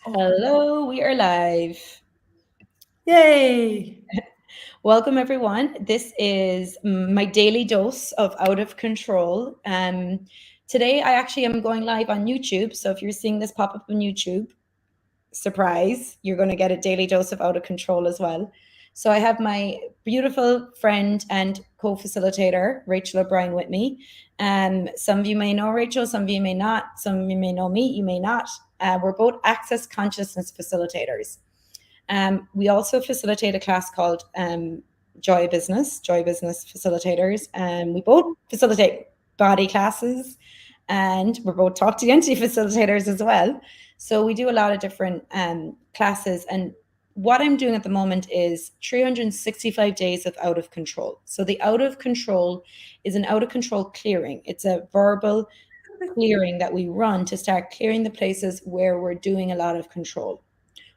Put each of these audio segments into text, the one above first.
Hello, we are live. Yay! Welcome, everyone. This is my daily dose of out of control. Today, I actually am going live on YouTube. So if you're seeing this pop up on YouTube, surprise, you're going to get a daily dose of out of control as well. So I have my beautiful friend and co-facilitator, Rachael Brien, with me. Some of you may know Rachael, some of you may not. Some of you may know me, you may not. We're both access consciousness facilitators. We also facilitate a class called Joy Business Facilitators. We both facilitate body classes, and we're both talk to entity facilitators as well. So we do a lot of different classes. And what I'm doing at the moment is 365 days of out of control. So the out of control is an out of control clearing. It's a verbal clearing that we run to start clearing the places where we're doing a lot of control,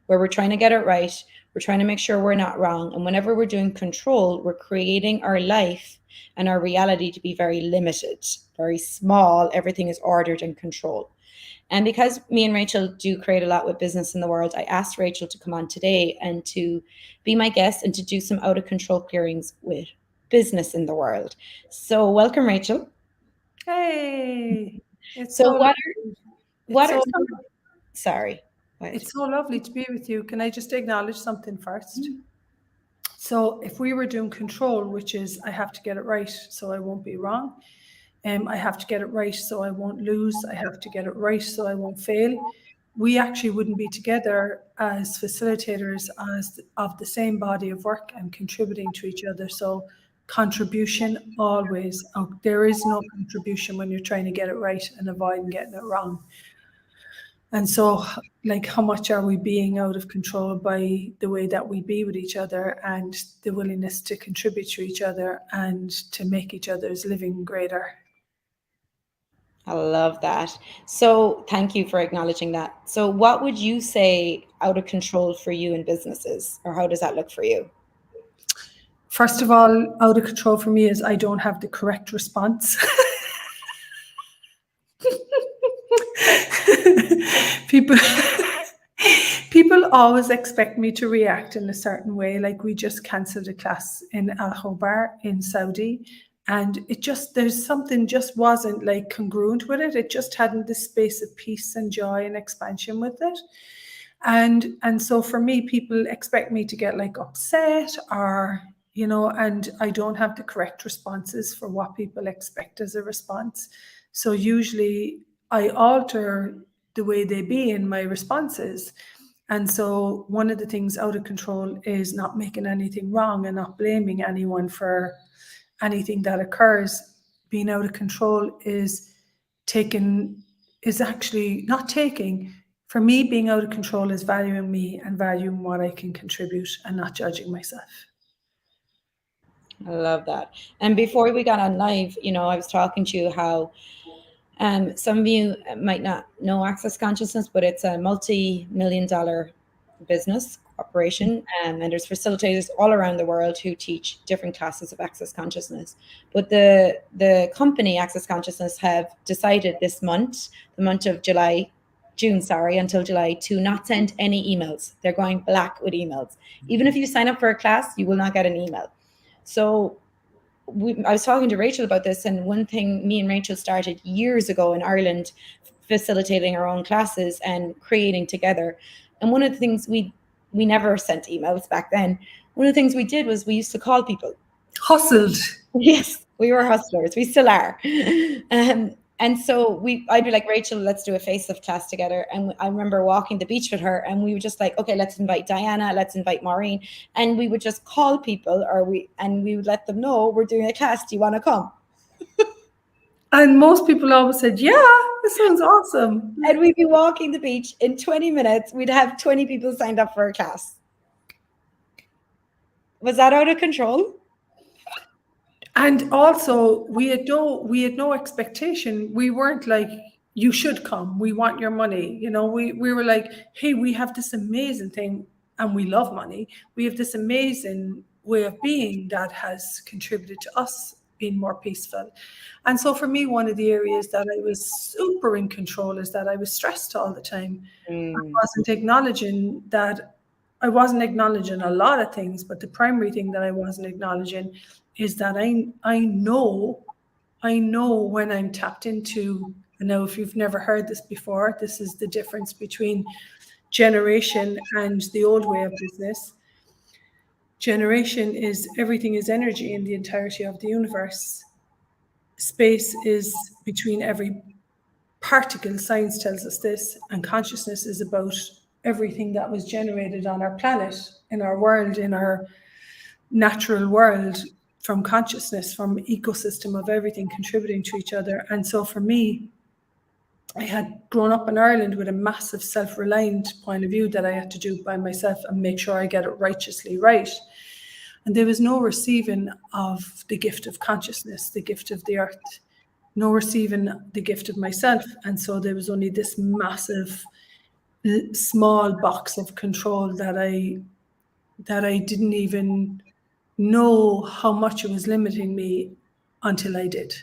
where we're trying to get it right. We're trying to make sure we're not wrong. And whenever we're doing control, we're creating our life and our reality to be very limited, very small. Everything is ordered and controlled. And because me and Rachael do create a lot with business in the world, I asked Rachael to come on today and to be my guest and to do some out of control clearings with business in the world. So welcome, Rachael. Hey! It's So so lovely. It's what are so some, sorry, go ahead. it's so lovely to be with you. Can I just acknowledge something first? So if we were doing control, which is I have to get it right so I won't be wrong, I have to get it right so I won't lose, I have to get it right so I won't fail, we actually wouldn't be together as facilitators of the same body of work and contributing to each other. So contribution always, there is no contribution when you're trying to get it right and avoiding getting it wrong. And so, like, how much are we being out of control by the way that we be with each other and the willingness to contribute to each other and to make each other's living greater? I love that. So thank you for acknowledging that. So what would you say out of control for you in businesses, or how does that look for you? First of all, out of control for me is I don't have the correct response. people people always expect me to react in a certain way. Like we just cancelled a class in Al Khobar in Saudi, and it just there's something just wasn't like congruent with it. It just hadn't this space of peace and joy and expansion with it. And so for me, people expect me to get like upset or and I don't have the correct responses for what people expect as a response. So usually I alter the way they be in my responses. And so one of the things out of control is not making anything wrong and not blaming anyone for anything that occurs. Being out of control is taking is actually not taking. For me, being out of control is valuing me and valuing what I can contribute and not judging myself. I love that. And before we got on live, I was talking to you how some of you might not know Access Consciousness, but it's a multi-million dollar business corporation, and there's facilitators all around the world who teach different classes of Access Consciousness. But the company Access Consciousness have decided this month, the month of June, sorry, until July, to not send any emails. They're going black with emails. Even if you sign up for a class, you will not get an email. So I was talking to Rachael about this, and one thing me and Rachael started years ago in Ireland, facilitating our own classes and creating together. And one of the things we never sent emails back then. One of the things we did was we used to call people. Hustled. Yes, we were hustlers. We still are. And so I'd be like, Rachael, let's do a face-off class together. And I remember walking the beach with her, and we were just like, okay, let's invite Diana, let's invite Maureen. And we would just call people, and we would let them know we're doing a class. Do you want to come? And most people always said, yeah, this sounds awesome. And we'd be walking the beach. In 20 minutes, we'd have 20 people signed up for a class. Was that out of control? And also we had no expectation. We weren't like, you should come. We want your money. We were like, hey, we have this amazing thing and we love money. We have this amazing way of being that has contributed to us, been more peaceful. And so for me, one of the areas that I was super in control is that I was stressed all the time. I wasn't acknowledging that. I wasn't acknowledging a lot of things, but the primary thing that I wasn't acknowledging is that I know when I'm tapped into. I know if you've never heard this before, this is the difference between generation and the old way of business. Generation is everything is energy in the entirety of the universe. Space is between every particle. Science tells us this, and consciousness is about everything that was generated on our planet, in our world, in our natural world, from consciousness, from ecosystem of everything contributing to each other. And so for me, I had grown up in Ireland with a massive self-reliant point of view that I had to do by myself and make sure I get it righteously right. And there was no receiving of the gift of consciousness, the gift of the earth, no receiving the gift of myself. And so there was only this massive, small box of control that I didn't even know how much it was limiting me until I did.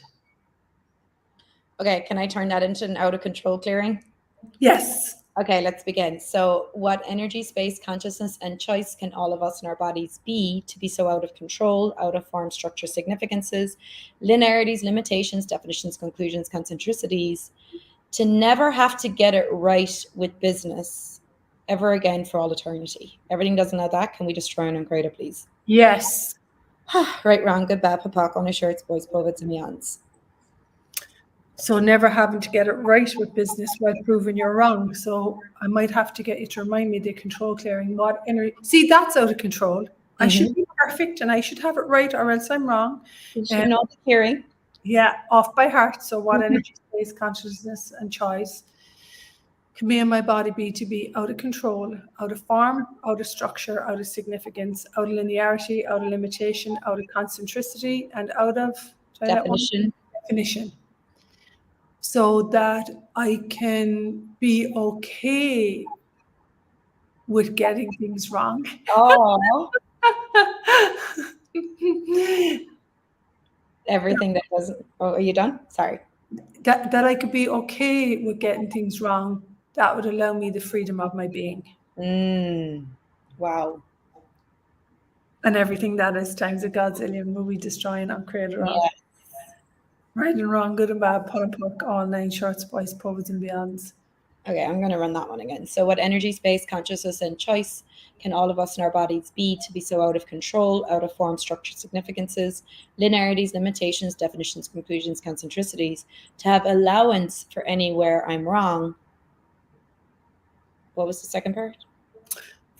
Okay, can I turn that into an out of control clearing? Yes. Okay, let's begin. So, what energy, space, consciousness, and choice can all of us in our bodies be to be so out of control, out of form, structure, significances, linearities, limitations, definitions, conclusions, concentricities, to never have to get it right with business ever again for all eternity? Everything doesn't know that. Can we destroy and uncreate it, please? Yes. Right, wrong, good, bad, papak, on shirts, boys, poets, and meons. So never having to get it right with business while proving you're wrong. So I might have to get you to remind me the control clearing. What energy? See, that's out of control. I should be perfect and I should have it right, or else I'm wrong. You should know the clearing. Yeah, off by heart. So what energy, space, consciousness, and choice can me and my body be to be out of control, out of form, out of structure, out of significance, out of linearity, out of limitation, out of concentricity, and out of definition. So that I can be okay with getting things wrong. Oh. Everything that doesn't. Oh, are you done? Sorry. That I could be okay with getting things wrong. That would allow me the freedom of my being. Wow. And everything that is times a godzillion will be destroying on creator on. Yes. Right and wrong, good and bad, pot and puck, all nine shorts, boys, poets, and beyonds. Okay, I'm going to run that one again. So, what energy, space, consciousness, and choice can all of us in our bodies be to be so out of control, out of form, structure, significances, linearities, limitations, definitions, conclusions, concentricities, to have allowance for anywhere I'm wrong? What was the second part?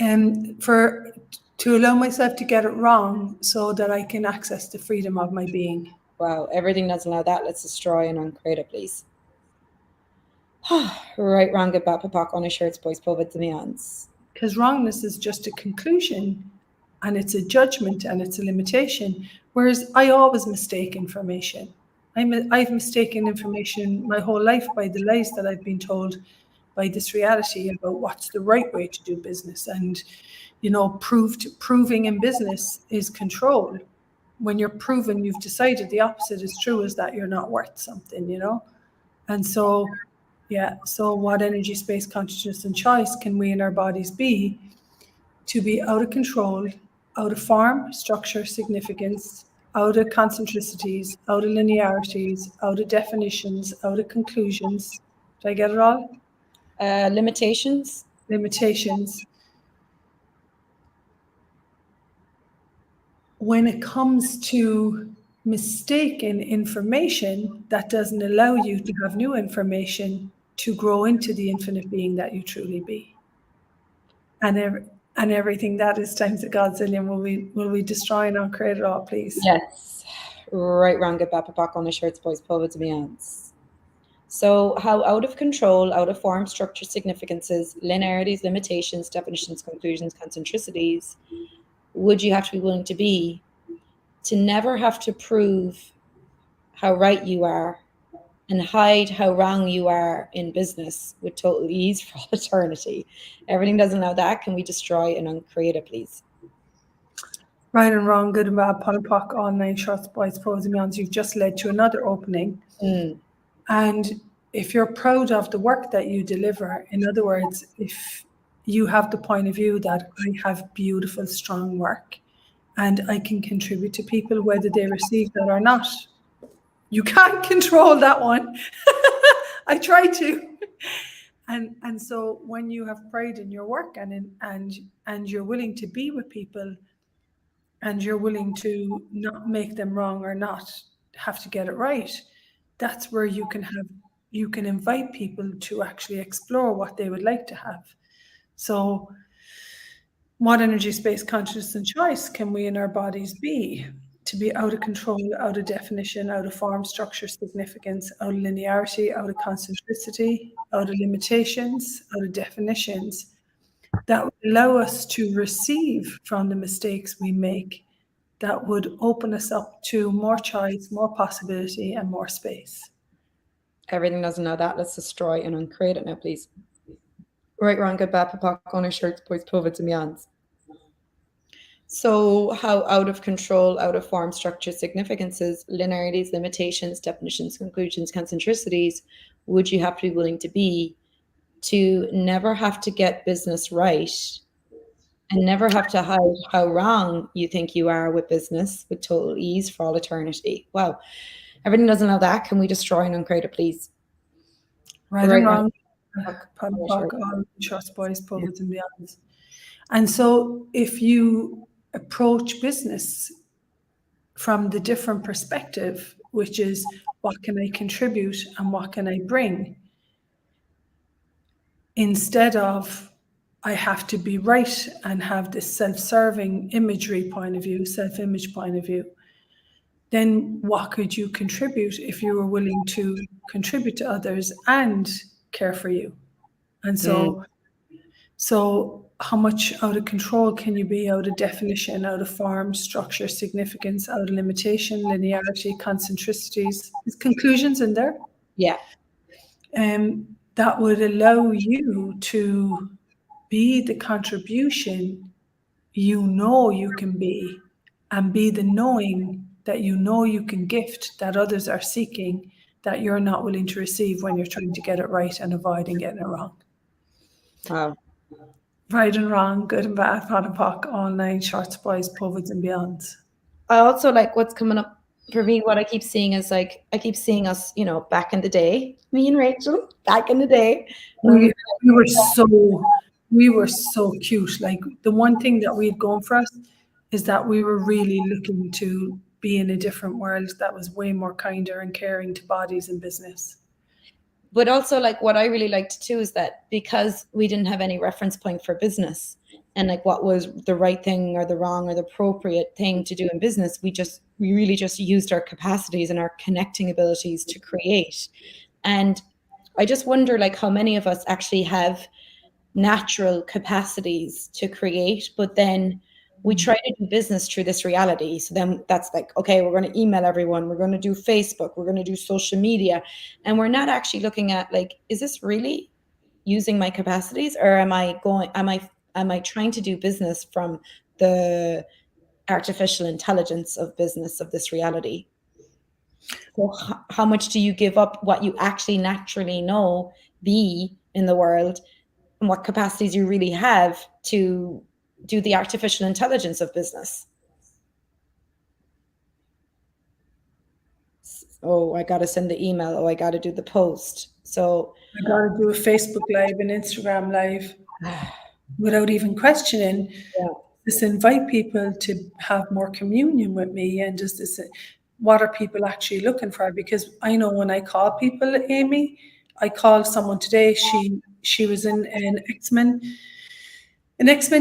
And to allow myself to get it wrong so that I can access the freedom of my being. Wow, everything doesn't allow that. Let's destroy and uncreate it, please. Right, wrong, good, bad, papak, on shirts, boys, poets, and meons. Because wrongness is just a conclusion, and it's a judgment, and it's a limitation. Whereas I always mistake information. I've mistaken information my whole life by the lies that I've been told by this reality about what's the right way to do business. And, proving in business is control. When you're proven, you've decided the opposite is true, is that you're not worth something, And so, so what energy, space, consciousness, and choice can we in our bodies be to be out of control, out of form, structure, significance, out of concentricities, out of linearities, out of definitions, out of conclusions. Did I get it all? Limitations. When it comes to mistaken information, that doesn't allow you to have new information to grow into the infinite being that you truly be. And everything that is times a godzillion will we destroy and uncreate it all, please? Yes. Right, wrong, good, bad, papak, on shirts, boys, poets, and meons. So, how out of control, out of form, structure, significances, linearities, limitations, definitions, conclusions, concentricities would you have to be willing to be to never have to prove how right you are and hide how wrong you are in business with total ease for all eternity? Everything doesn't allow that. Can we destroy and uncreate it, please? Right and wrong, good and bad, pot and pock, online shorts, boys, pros and beyonds. You've just led to another opening. And if you're proud of the work that you deliver, in other words, if you have the point of view that I have beautiful, strong work and I can contribute to people whether they receive that or not, you can't control that one. I try to. And so when you have pride in your work and you're willing to be with people and you're willing to not make them wrong or not have to get it right, that's where you can invite people to actually explore what they would like to have. So what energy, space, consciousness, and choice can we in our bodies be? To be out of control, out of definition, out of form, structure, significance, out of linearity, out of concentricity, out of limitations, out of definitions, that would allow us to receive from the mistakes we make, that would open us up to more choice, more possibility, and more space. Everything doesn't know that. Let's destroy and uncreate it now, please. Right, wrong, good, bad, papak, on our shirts, boys, povits, and beyonds. So how out of control, out of form, structure, significances, linearities, limitations, definitions, conclusions, concentricities would you have to be willing to be to never have to get business right and never have to hide how wrong you think you are with business with total ease for all eternity? Wow. Everything doesn't know that. Can we destroy and uncreate it, please? Right and wrong, pot and pock, all shorts, boys, povits, and beyonds. And so if you approach business from the different perspective, which is what can I contribute and what can I bring, instead of I have to be right and have this self-serving imagery point of view, self-image point of view, then what could you contribute if you were willing to contribute to others and care for you? And so how much out of control can you be, out of definition, out of form, structure, significance, out of limitation, linearity, concentricities? There's conclusions in there. Yeah. That would allow you to be the contribution you know you can be, and be the knowing that you know you can gift that others are seeking, that you're not willing to receive when you're trying to get it right and avoiding getting it wrong. Wow. Right and wrong, good and bad, pot and pock, online shorts, boys, povits, and beyonds. I also like what's coming up for me. What I keep seeing is like, I keep seeing us, back in the day, me and Rachel, back in the day. We were so cute. Like, the one thing that we had going for us is that we were really looking to be in a different world that was way more kinder and caring to bodies and business. But also, like, what I really liked too is that because we didn't have any reference point for business and like what was the right thing or the wrong or the appropriate thing to do in business, we really just used our capacities and our connecting abilities to create. And I just wonder, like, how many of us actually have natural capacities to create, but then we try to do business through this reality. So then that's like, okay, we're going to email everyone, we're going to do Facebook, we're going to do social media, and we're not actually looking at, like, is this really using my capacities, or am I trying to do business from the artificial intelligence of business of this reality? So how much do you give up what you actually naturally know be in the world, and what capacities you really have to do the artificial intelligence of business? Oh, I got to send the email. Oh, I got to do the post. So I got to do a Facebook Live, an Instagram Live, without even questioning. Yeah. Just invite people to have more communion with me, and just this, what are people actually looking for? Because I know when I call people, Amy, I called someone today. She was in an X-Men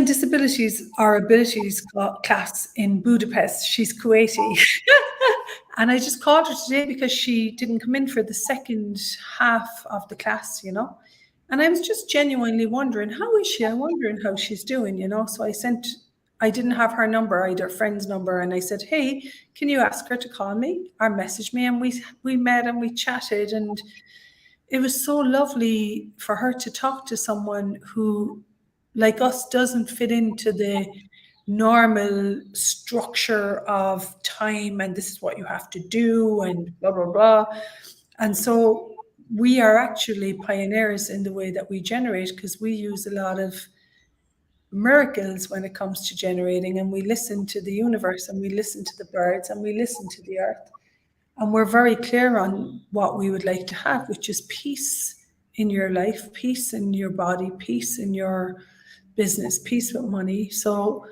disabilities or abilities class in Budapest. She's Kuwaiti. And I just called her today because she didn't come in for the second half of the class, And I was just genuinely wondering, how is she? I'm wondering how she's doing, So I didn't have her number, either friend's number. And I said, hey, can you ask her to call me or message me? And we met and we chatted. And it was so lovely for her to talk to someone who, like us, doesn't fit into the normal structure of time, and this is what you have to do, and blah, blah, blah. And so we are actually pioneers in the way that we generate, because we use a lot of miracles when it comes to generating, and we listen to the universe, and we listen to the birds, and we listen to the earth. And we're very clear on what we would like to have, which is peace in your life, peace in your body, peace in your business, peace with money. So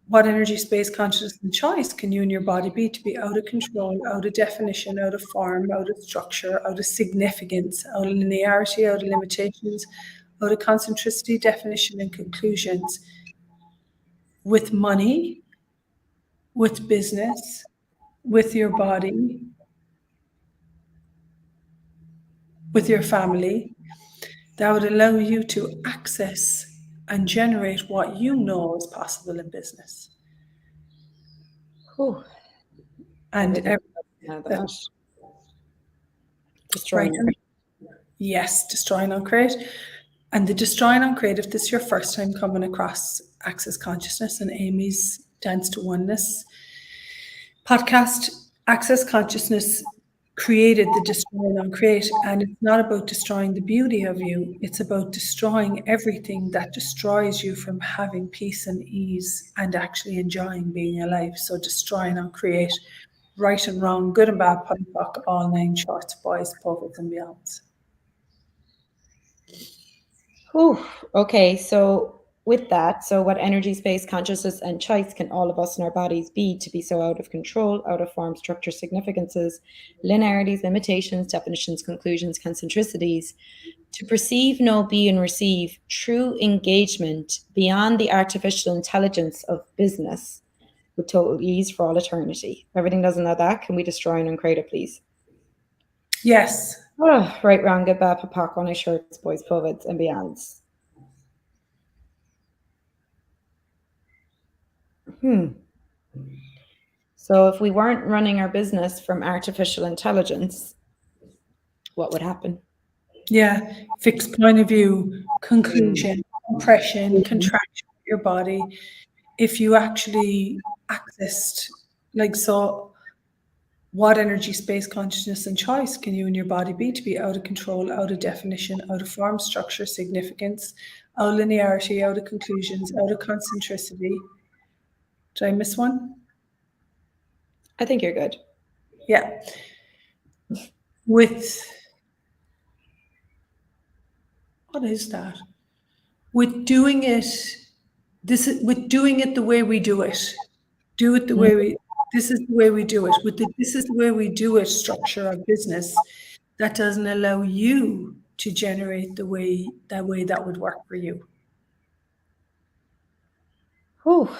what energy, space, consciousness, and choice can you and your body be to be out of control, out of definition, out of form, out of structure, out of significance, out of linearity, out of limitations, out of concentricity, definition, and conclusions, with money, with business, with your body, with your family, that would allow you to access and generate what you know is possible in business. Whew. And Everything that, that. right. Destroying. Yes, destroy and uncreate. And the destroy and uncreate, if this is your first time coming across Access Consciousness and Amy's Dance to Oneness podcast, Access Consciousness created the destroy and uncreate, and it's not about destroying the beauty of you, it's about destroying everything that destroys you from having peace and ease and actually enjoying being alive. So destroy and uncreate, right and wrong, good and bad, punk rock, all nine shorts, boys, poets, and beyonds. Whew. Okay, so with that, so what energy, space, consciousness, and choice can all of us in our bodies be to be so out of control, out of form, structure, significances, linearities, limitations, definitions, conclusions, concentricities, to perceive, know, be, and receive true engagement beyond the artificial intelligence of business with total ease for all eternity? Everything doesn't know that. Can we destroy and uncreate it, please? Yes. Oh, right, wrong, good, bad, papak, on shirts, boys, poets, and beyonds. So if we weren't running our business from artificial intelligence, what would happen? Yeah. Fixed point of view, conclusion, compression, contraction of your body. If you actually accessed, like, so what energy, space, consciousness, and choice can you and your body be to be out of control, out of definition, out of form, structure, significance, out of linearity, out of conclusions, out of concentricity? Did I miss one? I think you're good. Yeah. With, what is that? With doing it, with doing it the way we do it. Do it the way we, this is the way we do it. With the this is the way we do it structure of business, that doesn't allow you to generate the way that would work for you. Whew.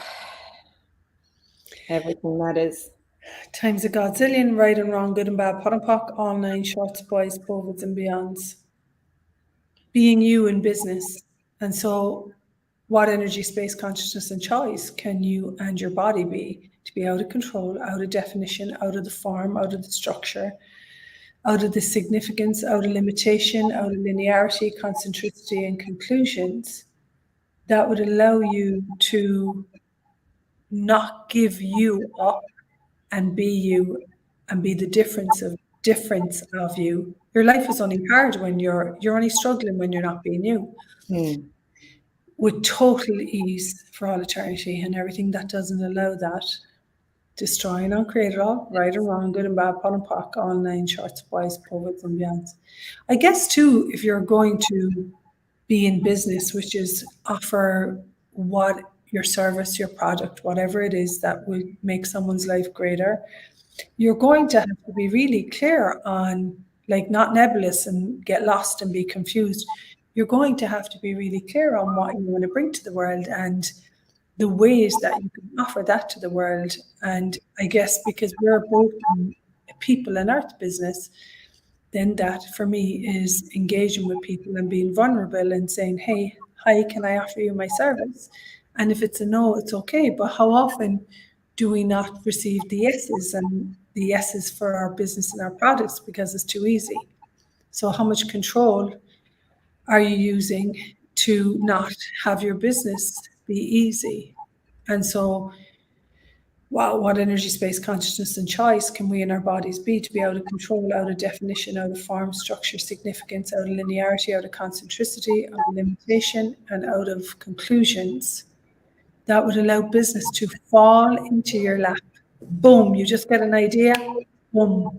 Everything that is. Times a godzillion, right and wrong, good and bad, pot and pock, all nine shorts, boys, bovids, and beyonds. Being you in business. And so what energy, space, consciousness, and choice can you and your body be to be out of control, out of definition, out of the form, out of the structure, out of the significance, out of limitation, out of linearity, concentricity, and conclusions, that would allow you to not give you up and be you and be the difference of you. Your life is only hard when you're only struggling when you're not being you. With total ease for all eternity, and everything that doesn't allow that, destroy and uncreate it all, right or wrong, good and bad, pot and pock, all nine shorts, boys, poets, and beyonds. I guess too, if you're going to be in business, which is offer what your service, your product, whatever it is that will make someone's life greater, you're going to have to be really clear on, like, not nebulous and get lost and be confused. You're going to have to be really clear on what you want to bring to the world and the ways that you can offer that to the world. And I guess because we're both in people and earth business, then that for me is engaging with people and being vulnerable and saying, hey, hi, can I offer you my service? And if it's a no, it's okay. But how often do we not receive the yeses, and the yeses for our business and our products because it's too easy? So how much control are you using to not have your business be easy? And so, wow, what energy, space, consciousness, and choice can we in our bodies be to be out of control, out of definition, out of form, structure, significance, out of linearity, out of concentricity, out of limitation, and out of conclusions that would allow business to fall into your lap. Boom, you just get an idea, boom,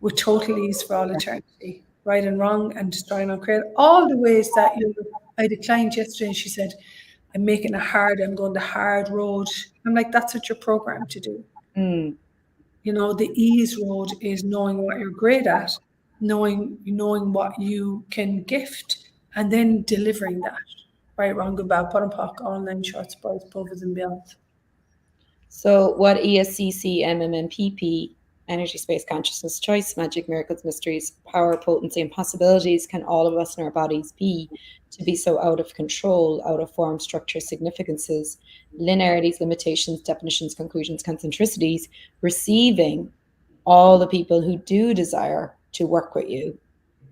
with total ease for all eternity. Right and wrong and destroying and create all the ways that you. I declined yesterday and she said, I'm making it hard, I'm going the hard road. I'm like, that's what you're programmed to do. Mm. You know, the ease road is knowing what you're great at, knowing what you can gift, and then delivering that. Right, wrong, good, bad, pot and pock, online, shorts, boys, povers, and beyond. So, what ESCC, MMMPP, energy, space, consciousness, choice, magic, miracles, mysteries, power, potency, and possibilities can all of us in our bodies be to be so out of control, out of form, structure, significances, linearities, limitations, definitions, conclusions, concentricities, receiving all the people who do desire to work with you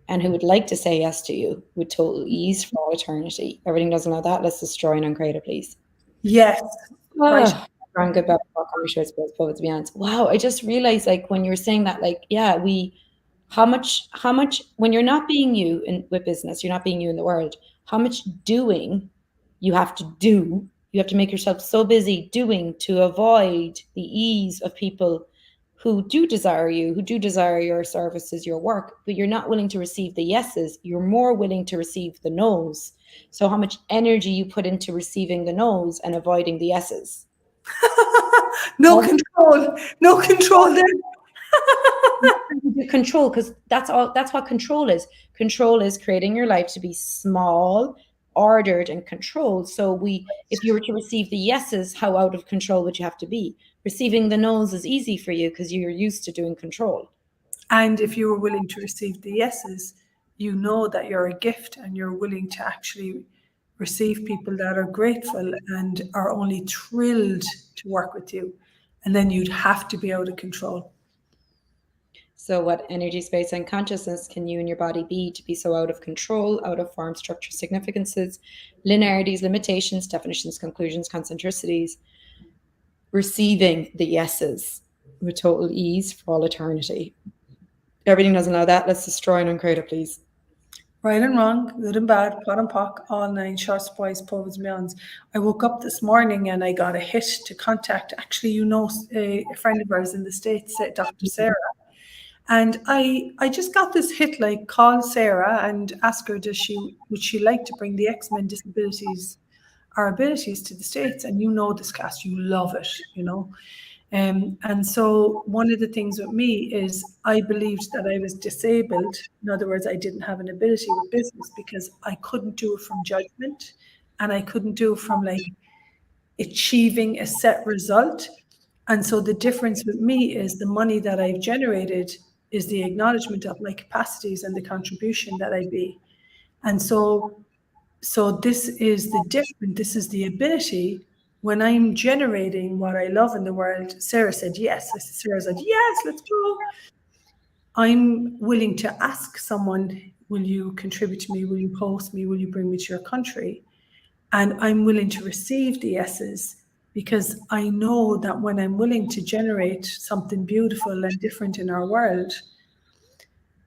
and who would like to say yes to you with total ease for all eternity. Everything doesn't know that. Let's destroy and uncreate it, please. Yes, right. Wrong about conversations with poets to be honest. Wow, I just realized like when you were saying that, like, yeah, we how much when you're not being you in with business, you're not being you in the world, how much doing you have to do. You have to make yourself so busy doing to avoid the ease of people who do desire you, who do desire your services, your work, but you're not willing to receive the yeses. You're more willing to receive the no's. So how much energy you put into receiving the no's and avoiding the yeses. No control, no control there. Control, because that's what control is creating your life to be small, ordered, and controlled. So if you were to receive the yeses, how out of control would you have to be? Receiving the no's is easy for you because you're used to doing control. And if you were willing to receive the yeses, you know that you're a gift and you're willing to actually receive people that are grateful and are only thrilled to work with you. And then you'd have to be out of control. So what energy, space, and consciousness can you and your body be to be so out of control, out of form, structure, significances, linearities, limitations, definitions, conclusions, concentricities, receiving the yeses with total ease for all eternity? Everything doesn't allow that. Let's destroy and uncreate it, please. Right and wrong, good and bad, pot and pock, all nine, shorts, boys, povers, meons. I woke up this morning and I got a hit to contact, actually, a friend of ours in the States, Dr. Sarah. And I just got this hit, like, call Sarah and ask her, would she like to bring the X-Men disabilities, our abilities to the States? And you know this class, you love it, you know. And so one of the things with me is I believed that I was disabled. In other words, I didn't have an ability with business because I couldn't do it from judgment and I couldn't do it from like achieving a set result. And so the difference with me is the money that I've generated is the acknowledgement of my capacities and the contribution that I be. And so this is the difference. This is the ability. When I'm generating what I love in the world, Sarah said yes. Sarah said, yes, let's go. I'm willing to ask someone, will you contribute to me? Will you host me? Will you bring me to your country? And I'm willing to receive the yeses because I know that when I'm willing to generate something beautiful and different in our world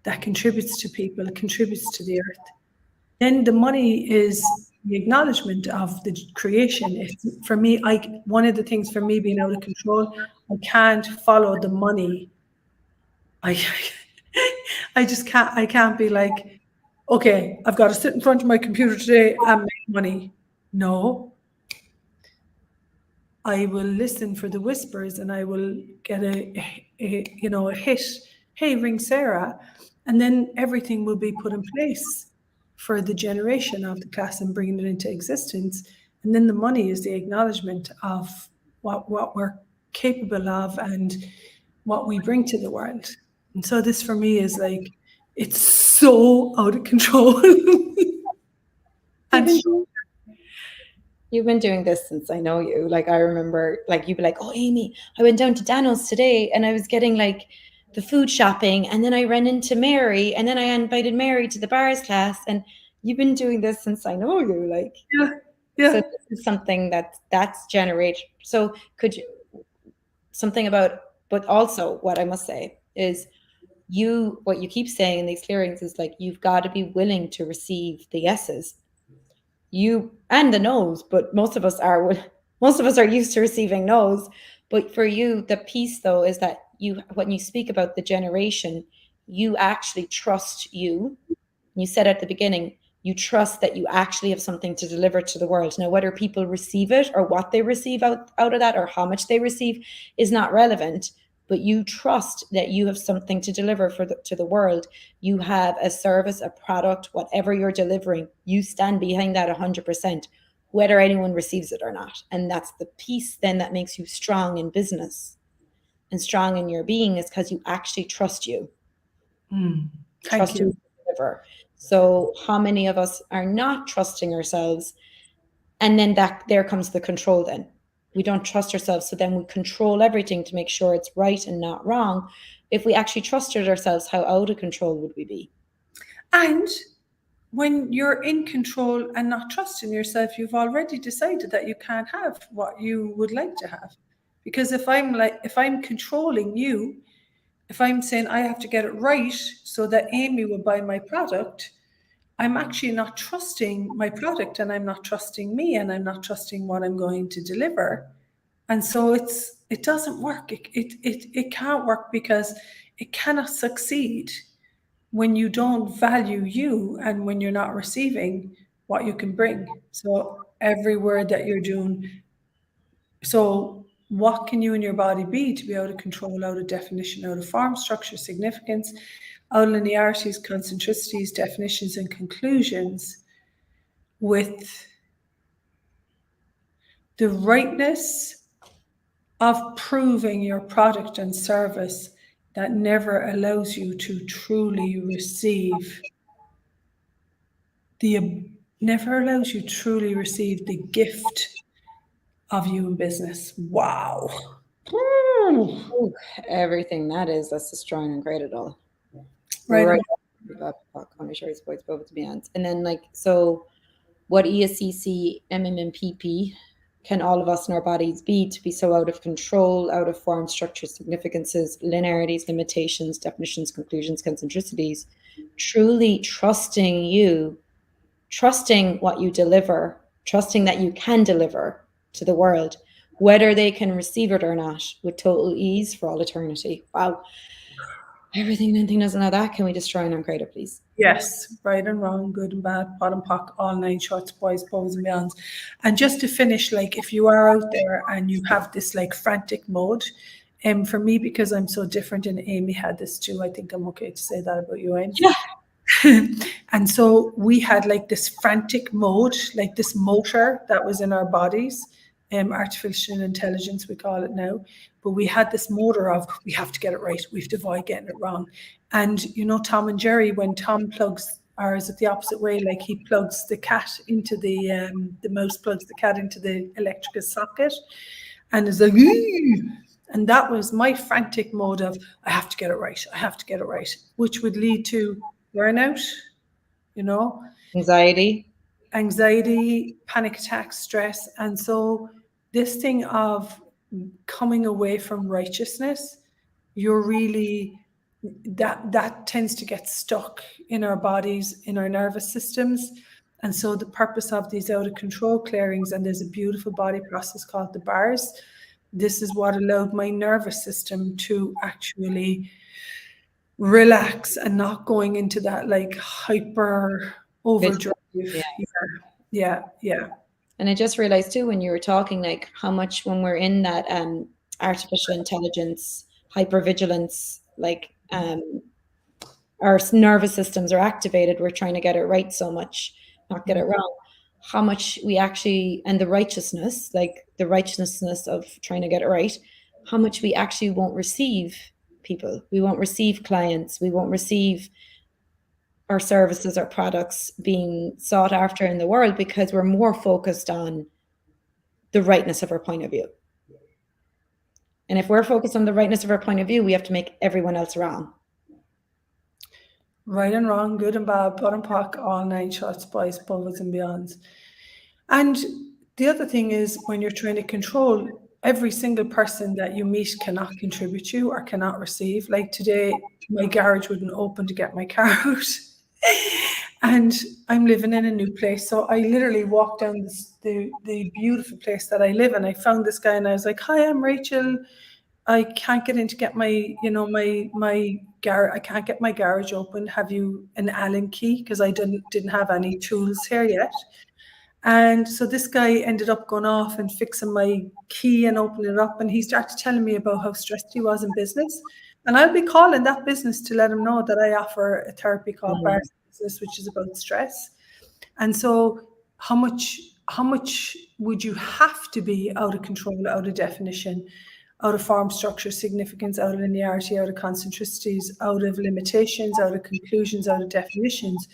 that contributes to people, contributes to the earth, then the money is the acknowledgement of the creation. It's, for me, one of the things for me being out of control, I can't follow the money. I just can't. I can't be like, okay, I've got to sit in front of my computer today and make money. No, I will listen for the whispers and I will get a hit. Hey, ring Sarah, and then everything will be put in place for the generation of the class and bringing it into existence. And then the money is the acknowledgement of what we're capable of and what we bring to the world. And so this for me is like, it's so out of control. And You've been doing this since I know you. Like I remember, like you'd be like, "Oh, Amy, I went down to Dano's today, and I was getting like the food shopping, and then I ran into Mary, and then I invited Mary to the bars class." And you've been doing this since I know you. Like, yeah, So Yeah. this is something that's generated. So could you something about, but also what I must say is what you keep saying in these clearings is like you've got to be willing to receive the yeses, you and the no's, but most of us are used to receiving no's. But for you, the piece though is that you, when you speak about the generation, you actually trust you. You said at the beginning, you trust that you actually have something to deliver to the world. Now, whether people receive it or what they receive out of that or how much they receive is not relevant, but you trust that you have something to deliver to the world. You have a service, a product, whatever you're delivering, you stand behind that 100%, whether anyone receives it or not. And that's the piece then that makes you strong in business and strong in your being, is because you actually trust you. Thank Trust you you. to deliver. So how many of us are not trusting ourselves? And then that there comes the control then. We don't trust ourselves, so then we control everything to make sure it's right and not wrong. If we actually trusted ourselves, how out of control would we be? And when you're in control and not trusting yourself, you've already decided that you can't have what you would like to have. Because if I'm controlling you, if I'm saying I have to get it right so that Amy will buy my product, I'm actually not trusting my product, and I'm not trusting me, and I'm not trusting what I'm going to deliver. And so it doesn't work. It can't work because it cannot succeed when you don't value you and when you're not receiving what you can bring. So every word that you're doing, so what can you and your body be to be out of control, out of definition, out of form, structure, significance, out of linearities, concentricities, definitions, and conclusions, with the rightness of proving your product and service that never allows you to truly receive the never allows you to truly receive the gift of you in business. Wow. Ooh, everything that's destroying and great at all. Right Right. on. To be honest. And then like so what ESCC, MMMPP can all of us in our bodies be to be so out of control, out of form, structure, significances, linearities, limitations, definitions, conclusions, concentricities, truly trusting you, trusting what you deliver, trusting that you can deliver to the world, whether they can receive it or not, with total ease for all eternity. Wow. Everything and anything doesn't know that. Can we destroy and uncreate it, please? Yes, right and wrong, good and bad, pot and pock, all nine shorts, boys, bows and beyonds. And just to finish, like if you are out there and you have this like frantic mode, for me, because I'm so different, and Amy had this too, I think I'm okay to say that about you, Amy. Yeah. And so we had like this frantic mode, like this motor that was in our bodies, artificial intelligence, we call it now. But we had this motor of, we have to get it right, we have to avoid getting it wrong. And you know, Tom and Jerry, when Tom plugs, or is it the opposite way? Like he plugs the cat into the mouse plugs the cat into the electrical socket, and is like, "Eee!" And that was my frantic mode of, I have to get it right, I have to get it right, which would lead to burnout, you know, Anxiety. anxiety, panic attacks, stress. And so this thing of coming away from righteousness, you're really, that tends to get stuck in our bodies, in our nervous systems. And so the purpose of these out of control clearings, and there's a beautiful body process called the bars, this is what allowed my nervous system to actually relax and not going into that like hyper overdrive. Yeah. Yeah. And I just realized too when you were talking, like how much when we're in that artificial intelligence, hypervigilance, like our nervous systems are activated, we're trying to get it right so much, not get it wrong. How much we actually, and the righteousness, like the righteousness of trying to get it right, how much we actually won't receive people. We won't receive clients. We won't receive our services or products being sought after in the world because we're more focused on the rightness of our point of view. And if we're focused on the rightness of our point of view, we have to make everyone else wrong. Right and wrong, good and bad, pot and pock, all nine shots, boys, bubbles and beyonds. And the other thing is when you're trying to control, every single person that you meet cannot contribute to or cannot receive. Like today, my garage wouldn't open to get my car out. And I'm living in a new place. So I literally walked down the beautiful place that I live in. I found this guy and I was like, hi, I'm Rachael. I can't get in to get my, I can't get my garage open. Have you an Allen key? Because I didn't have any tools here yet. And so this guy ended up going off and fixing my key and opening it up. And he started telling me about how stressed he was in business. And I'll be calling that business to let him know that I offer a therapy called Bar Business, which is about stress. And so how much would you have to be out of control, out of definition, out of form, structure, significance, out of linearity, out of concentricities, out of limitations, out of conclusions, out of definitions,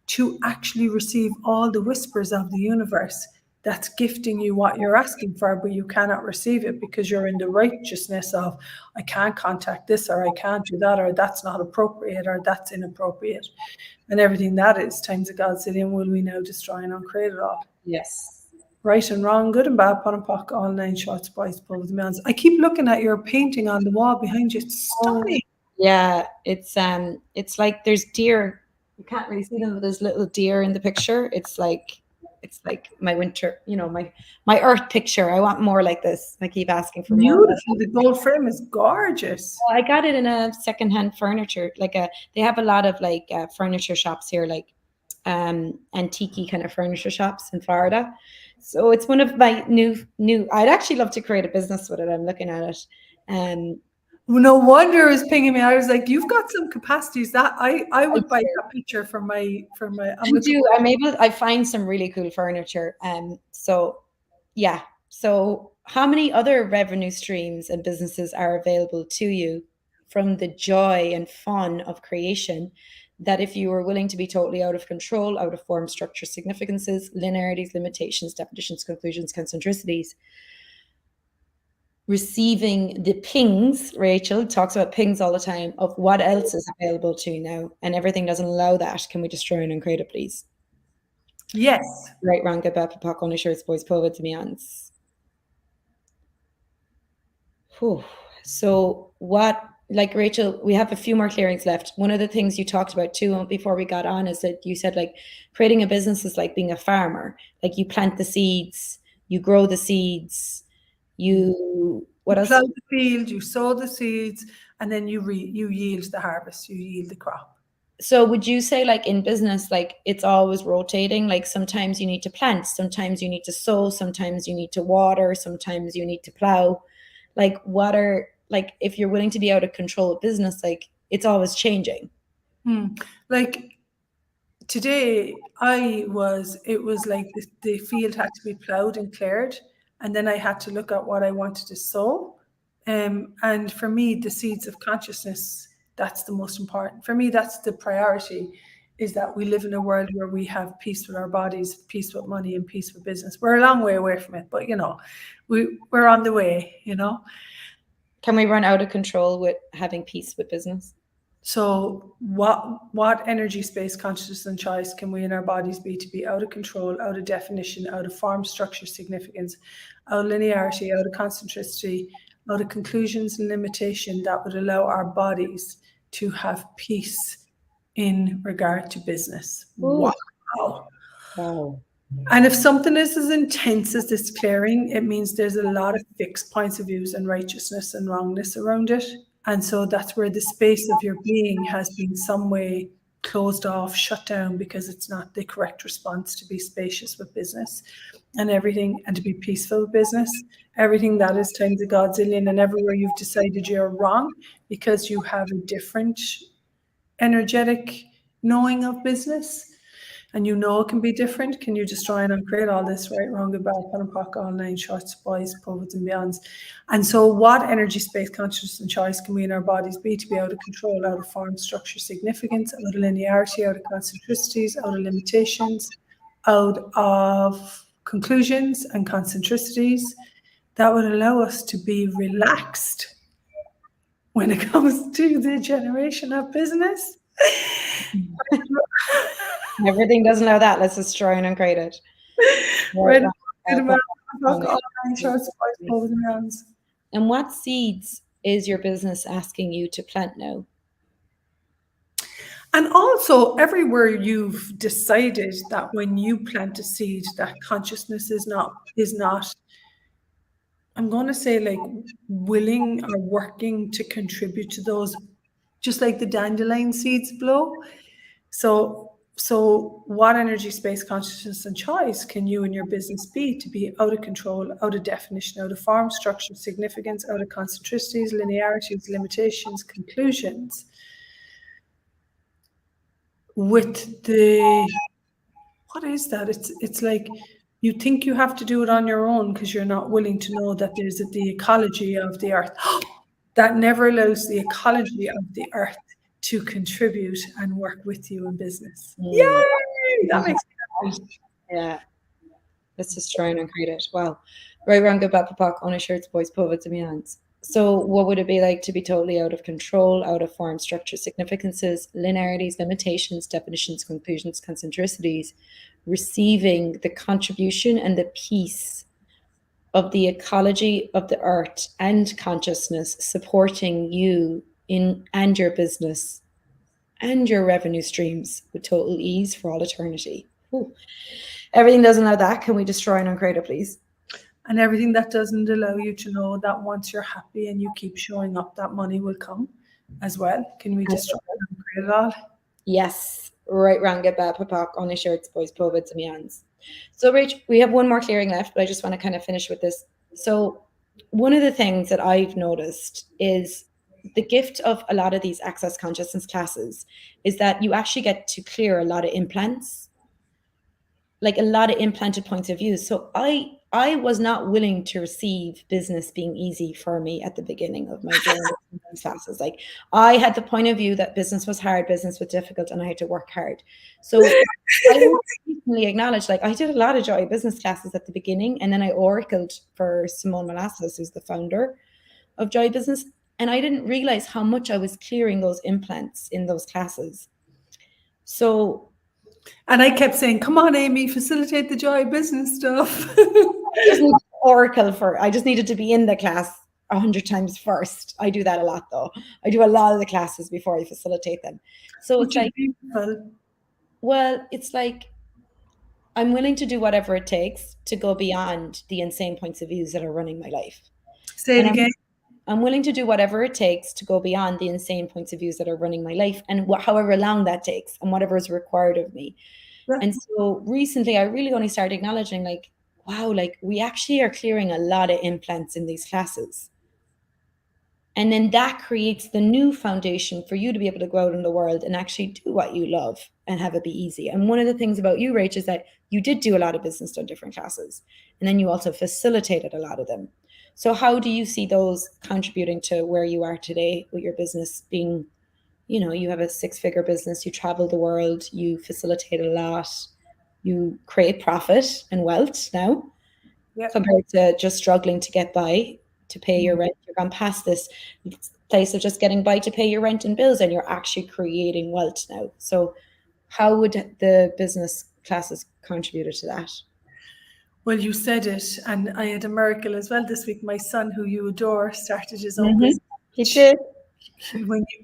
to actually receive all the whispers of the universe that's gifting you what you're asking for, but you cannot receive it because you're in the righteousness of, I can't contact this, or I can't do that, or that's not appropriate, or that's inappropriate. And everything that is times of God's zillion will we now destroy and uncreate it all. Yes. Right and wrong, good and bad, pot and pock, all nine shorts, boys, both the mountains. I keep looking at your painting on the wall behind you. It's stunning. Yeah, it's like there's deer. You can't really see them, but there's little deer in the picture. It's like my winter, my earth picture. I want more like this. I keep asking for more. Beautiful. The gold frame is gorgeous. I got it in a secondhand furniture. They have a lot of furniture shops here, like antique kind of furniture shops in Florida. So it's one of my new. I'd actually love to create a business with it. I'm looking at it. No wonder it was pinging me. I was like, "You've got some capacities." That I would buy that picture for my. I find some really cool furniture. So yeah. So how many other revenue streams and businesses are available to you from the joy and fun of creation? That if you were willing to be totally out of control, out of form, structure, significances, linearities, limitations, definitions, conclusions, concentricities, receiving the pings, Rachael talks about pings all the time, of what else is available to you now, and everything doesn't allow that. Can we destroy and uncreate it, please? Yes. Right, wrong, good, bad, puck, only shirts, boys, poet, to me, ons. So what, like Rachael, we have a few more clearings left. One of the things you talked about too before we got on is that you said like creating a business is like being a farmer. Like you plant the seeds, you grow the seeds, you plow the field, you sow the seeds, and then you yield the harvest, you yield the crop. So would you say like in business, like it's always rotating? Like sometimes you need to plant, sometimes you need to sow, sometimes you need to water, sometimes you need to plow. Like what are, like if you're willing to be out of control of business, like it's always changing. Like today it was like the field had to be plowed and cleared, and then I had to look at what I wanted to sow. And for me, the seeds of consciousness, that's the most important. For me, that's the priority, is that we live in a world where we have peace with our bodies, peace with money, and peace with business. We're a long way away from it, but we're on the way, Can we run out of control with having peace with business? So what energy, space, consciousness, and choice can we in our bodies be out of control, out of definition, out of form, structure, significance, out of linearity, out of concentricity, out of conclusions and limitation that would allow our bodies to have peace in regard to business? Ooh. Wow. And if something is as intense as this clearing, it means there's a lot of fixed points of views and righteousness and wrongness around it. And so that's where the space of your being has been some way closed off, shut down, because it's not the correct response to be spacious with business and everything, and to be peaceful with business. Everything that is times a godzillion, and everywhere you've decided you're wrong because you have a different energetic knowing of business, and it can be different. Can you destroy and uncreate all this? Right, wrong, good, bad, fun and pock, all nine shorts, boys, poets, and beyonds. And so what energy, space, consciousness, and choice can we in our bodies be to be out of control, out of form, structure, significance, out of linearity, out of concentricities, out of limitations, out of conclusions and concentricities, that would allow us to be relaxed when it comes to the generation of business? Everything doesn't know that. Let's destroy and uncreate it. Right, Red, right, good man. on Fuck a all nine shirt, shorts, boys, clothes and hands. and what seeds is your business asking you to plant now? And also, everywhere you've decided that when you plant a seed, that consciousness is not. I'm going to say like willing or working to contribute to those, just like the dandelion seeds blow. So what energy, space, consciousness, and choice can you and your business be to be out of control, out of definition, out of form, structure, significance, out of concentricities, linearities, limitations, conclusions, with the what is that? It's like you think you have to do it on your own because you're not willing to know that there's the ecology of the earth that never allows the ecology of the earth to contribute and work with you in business. Mm. Yay! That makes me happy. Yeah, let's just try and create it. Wow. Right, wrong, good, bad, pop, on a shirts, boys, poets, and hands. So, what would it be like to be totally out of control, out of form, structure, significances, linearities, limitations, definitions, conclusions, concentricities, receiving the contribution and the peace of the ecology of the earth and consciousness supporting you in and your business and your revenue streams with total ease for all eternity? Ooh. Everything doesn't know that. Can we destroy and uncreate it, please? And everything that doesn't allow you to know that once you're happy and you keep showing up, that money will come as well. Can we destroy and create it all? Yes. Right, wrong, get bad, papak, on his shirts, boys, povits, and yans. So, Rach, we have one more clearing left, but I just want to kind of finish with this. So, one of the things that I've noticed is the gift of a lot of these access consciousness classes is that you actually get to clear a lot of implants, like a lot of implanted points of view. So I was not willing to receive business being easy for me at the beginning of my journey in these classes. Like I had the point of view that business was hard, business was difficult, and I had to work hard. So I want to recently acknowledge, like I did a lot of joy business classes at the beginning, and then I oracled for Simone Milasas, who's the founder of Joy Business, and I didn't realize how much I was clearing those implants in those classes. So And I kept saying, come on, Amy, facilitate the joy business stuff. I just need oracle for. I just needed to be in the class 100 times first. I do that a lot though. I do a lot of the classes before I facilitate them. So it's like, beautiful. well, it's like I'm willing to do whatever it takes to go beyond the insane points of views that are running my life. Say it And again. I'm willing to do whatever it takes to go beyond the insane points of views that are running my life, and however long that takes and whatever is required of me. Yeah. And so recently I really only started acknowledging like, wow, like we actually are clearing a lot of implants in these classes. And then that creates the new foundation for you to be able to go out in the world and actually do what you love and have it be easy. And one of the things about you, Rach, is that you did do a lot of business on different classes. And then you also facilitated a lot of them. So how do you see those contributing to where you are today with your business being, you know, you have a 6-figure business, you travel the world, you facilitate a lot, you create profit and wealth now, Yep. compared to just struggling to get by to pay your rent. You're gone past this place of just getting by to pay your rent and bills, and you're actually creating wealth now. So how would the business classes contributed to that? Well, you said it, and I had a miracle as well this week. My son, who you adore, started his own business. He did.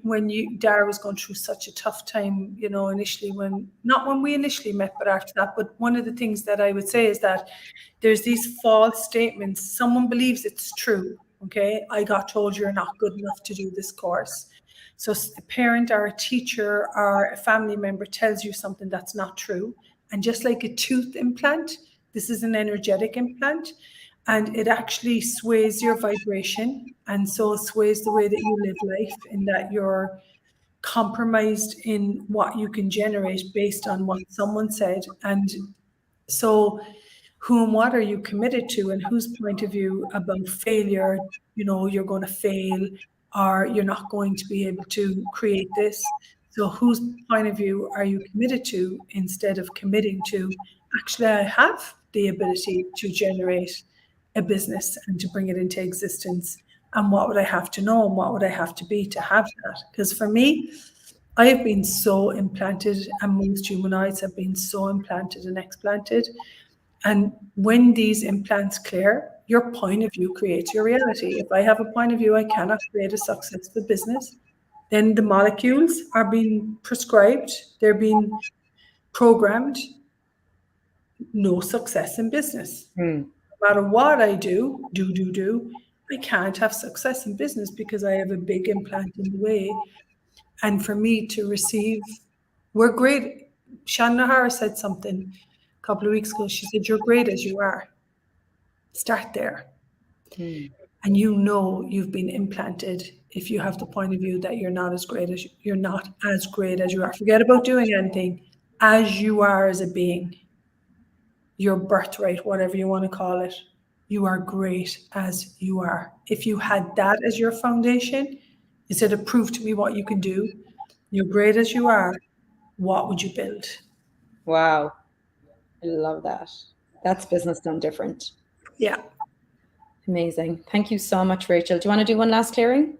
When Dara was going through such a tough time, you know, initially not when we initially met, but after that. But one of the things that I would say is that there's these false statements. Someone believes it's true. Okay, I got told you're not good enough to do this course. So a parent or a teacher or a family member tells you something that's not true. And just like a tooth implant, this is an energetic implant, and it actually sways your vibration, and so sways the way that you live life, in that you're compromised in what you can generate based on what someone said. And so who and what are you committed to, and whose point of view about failure, you know, you're going to fail, or you're not going to be able to create this. So whose point of view are you committed to, instead of committing to, actually, I have the ability to generate a business and to bring it into existence. And what would I have to know, and what would I have to be to have that? Because for me, I have been so implanted, and most humanoids have been so implanted and explanted. And when these implants clear, your point of view creates your reality. If I have a point of view, I cannot create a successful business, then the molecules are being prescribed, they're being programmed, no success in business. Hmm. No matter what I do, I can't have success in business because I have a big implant in the way. And for me to receive, we're great. Shannon O'Hara said something a couple of weeks ago. She said, "You're great as you are. Start there." Hmm. And you know you've been implanted if you have the point of view that you're not as great as you're not as great as you are. Forget about doing anything. As you are as a being, your birthright, whatever you want to call it, you are great as you are. If you had that as your foundation, instead of prove to me what you can do, you're great as you are, what would you build? Wow. I love that. That's business done different. Yeah. Amazing. Thank you so much, Rachel. Do you want to do one last clearing?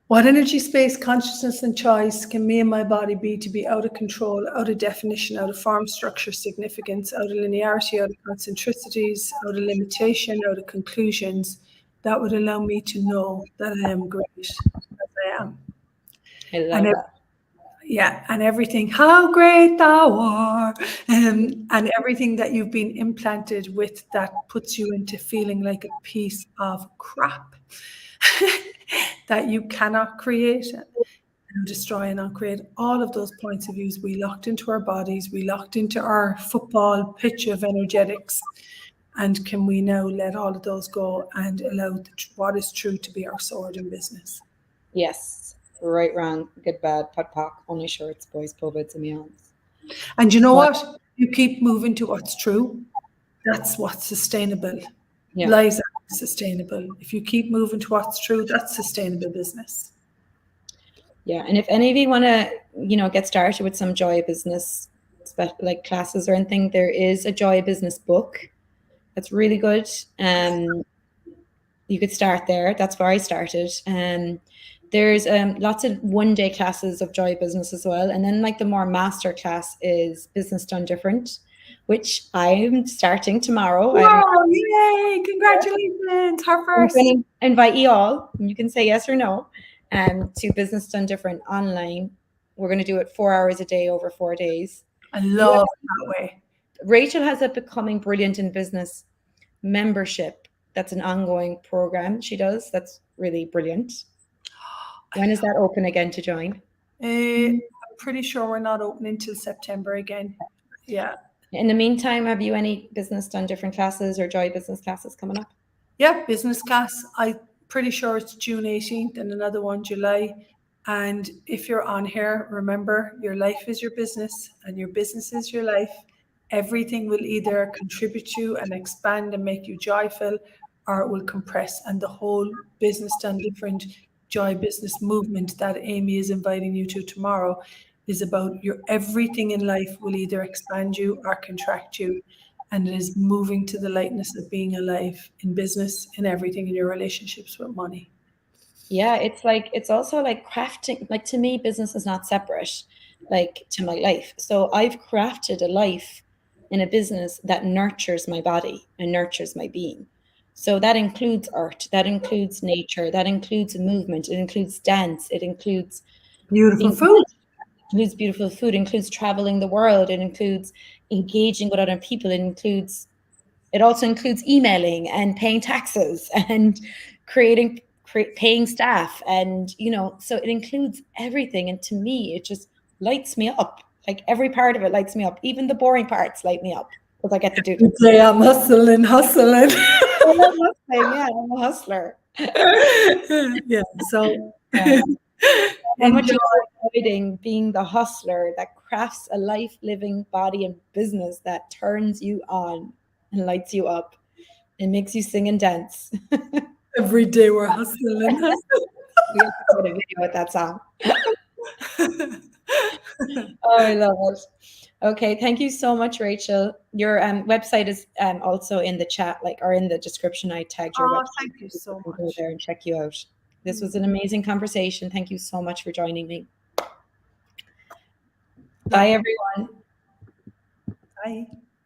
What energy, space, consciousness, and choice can me and my body be to be out of control, out of definition, out of form, structure, significance, out of linearity, out of concentricities, out of limitation, out of conclusions, that would allow me to know that I am great as I am? I love And that. yeah, and everything, how great thou art, and everything that you've been implanted with that puts you into feeling like a piece of crap that you cannot create and destroy and uncreate. All of those points of views we locked into our bodies, we locked into our football pitch of energetics. And can we now let all of those go and allow what is true to be our sword in business? Yes. Right, wrong, good, bad, pot, pock, only shorts, boys, pulpits, and meons. And you know Wow. what? You keep moving to what's true. That's what's sustainable. Yeah. Lies are sustainable. If you keep moving to what's true, that's sustainable business. Yeah. And if any of you want to, get started with some joy business, like classes or anything, there is a joy business book that's really good. You could start there. That's where I started. There's lots of one-day classes of joy business as well. And then like the more master class is business done different, which I'm starting tomorrow. Wow, yay, congratulations, her I'm first. going to invite you all, and you can say yes or no, to business done different online. We're going to do it 4 hours a day over 4 days. I love that way. Rachel has a Becoming Brilliant in Business membership. That's an ongoing program she does. That's really brilliant. When is that open again to join? I'm pretty sure we're not opening until September again. Yeah. In the meantime, have you any business done different classes or joy business classes coming up? Yeah, business class. I'm pretty sure it's June 18th and another one July. And if you're on here, remember your life is your business and your business is your life. Everything will either contribute to and expand and make you joyful, or it will compress. And the whole business done different joy business movement that Amy is inviting you to tomorrow is about your everything in life will either expand you or contract you. And it is moving to the lightness of being alive in business, in everything, in your relationships with money. Yeah, it's also like crafting. Like to me, business is not separate, like to my life. So I've crafted a life in a business that nurtures my body and nurtures my being. So that includes art, that includes nature, that includes movement, it includes dance, it includes Beautiful food. includes beautiful food, includes traveling the world, it includes engaging with other people, it also includes emailing and paying taxes and paying staff, and so it includes everything. And to me, it just lights me up. Like every part of it lights me up. Even the boring parts light me up because I get to do them. Yeah, I'm hustling. Yeah, I'm a hustler. Yeah, so How much enjoy. are you avoiding being the hustler that crafts a life, living body and business that turns you on and lights you up and makes you sing and dance? Every day we're hustling. We have to put a video with that song. Oh, I love it. Okay, thank you so much, Rachel. Your website is also in the chat, or in the description. I tagged your website. Thank you so Go much. there and check you out. This was an amazing conversation. Thank you so much for joining me. Bye, everyone. Bye.